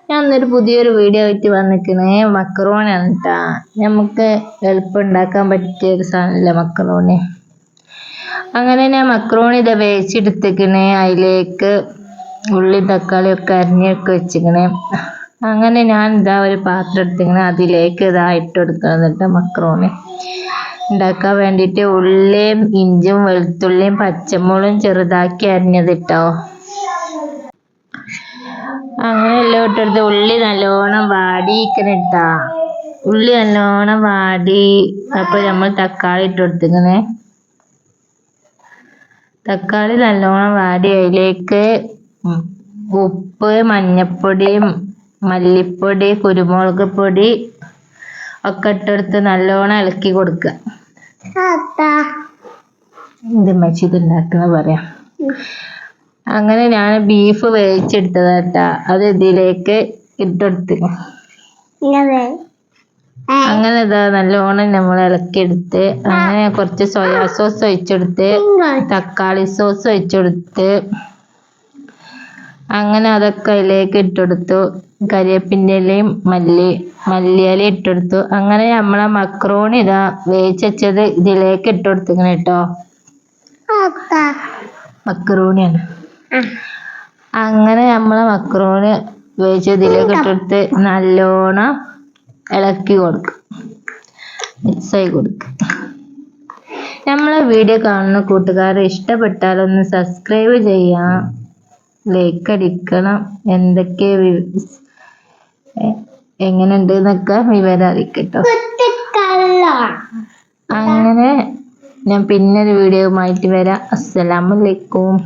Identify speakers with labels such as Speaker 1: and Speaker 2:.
Speaker 1: ഞാൻ ഇന്നൊരു പുതിയൊരു വീഡിയോ ആയിട്ട് വന്നിരിക്കണേ. മക്രോണിയാണ് കേട്ടാ. നമുക്ക് എളുപ്പം ഉണ്ടാക്കാൻ പറ്റിയ ഒരു സാധനമല്ലേ മക്രോണി. അങ്ങനെ ഞാൻ മക്രോണി ഇതാ വേവിച്ചെടുത്തേക്കണേ. അതിലേക്ക് ഉള്ളി തക്കാളി ഒക്കെ അരിഞ്ഞൊക്കെ വെച്ചിക്കണേ. അങ്ങനെ ഞാൻ ഇതാ ഒരു പാത്രം എടുത്തിങ്ങനെ അതിലേക്ക് ഇതാ ഇട്ട് കൊടുക്കണം. എന്നിട്ട് മക്രോണി ഉണ്ടാക്കാൻ വേണ്ടിയിട്ട് ഉള്ളിയും ഇഞ്ചും വെളുത്തുള്ളിയും പച്ചമുളകും ചെറുതാക്കി അരിഞ്ഞതിട്ടോ. അങ്ങനെ എല്ലാം ഇട്ടെടുത്ത് ഉള്ളി നല്ലോണം വാടിക്കണിട്ടാ. ഉള്ളി നല്ലോണം വാടി അപ്പൊ നമ്മൾ തക്കാളി ഇട്ട് കൊടുത്തിങ്ങനെ. തക്കാളി നല്ലോണം വാടി അതിലേക്ക് ഉപ്പ്, മഞ്ഞപ്പൊടി, മല്ലിപ്പൊടി, കുരുമുളക് പൊടി ഒക്കെ ഇട്ടെടുത്ത് നല്ലോണം ഇളക്കി കൊടുക്കുക. ഇത് മച്ചിത് ഉണ്ടാക്കുന്ന പറയാം. അങ്ങനെ ഞാൻ ബീഫ് വേവിച്ചെടുത്തതാട്ടാ. അത് ഇതിലേക്ക് ഇട്ടെടുത്ത് അങ്ങനെ ഇതാ നല്ലോണം നമ്മൾ ഇളക്കിയെടുത്ത് അങ്ങനെ കുറച്ച് സോയാ സോസ് ഒഴിച്ചെടുത്ത് തക്കാളി സോസ് ഒഴിച്ചെടുത്ത് അങ്ങനെ അതൊക്കെ അതിലേക്ക് ഇട്ടെടുത്തു. കരിവേപ്പിൻ്റെ ഇലയും മല്ലിയില ഇട്ടെടുത്തു. അങ്ങനെ നമ്മളെ മക്രോണി ഇതാ വേവിച്ചത് ഇതിലേക്ക് ഇട്ടെടുത്തിങ്ങനെ കേട്ടോ. മക്രോണിയാണ്. അങ്ങനെ നമ്മളെ മക്രോണി വേവിച്ചതിലേക്ക് ഇട്ടെടുത്ത് നല്ലോണം ഇളക്കി കൊടുക്കുക, മിക്സായി കൊടുക്കുക. നമ്മളെ വീഡിയോ കാണുന്ന കൂട്ടുകാരെ ഇഷ്ടപ്പെട്ടാലൊന്ന് സബ്സ്ക്രൈബ് ചെയ്യാം, ലൈക്ക് അടിക്കണം, എങ്ങനെയുണ്ട് എന്നൊക്കെ വിവരം അറിയിക്കട്ടോ. അങ്ങനെ ഞാൻ പിന്നൊരു വീഡിയോയുമായിട്ട് വരാം. അസ്സലാമു അലൈക്കും.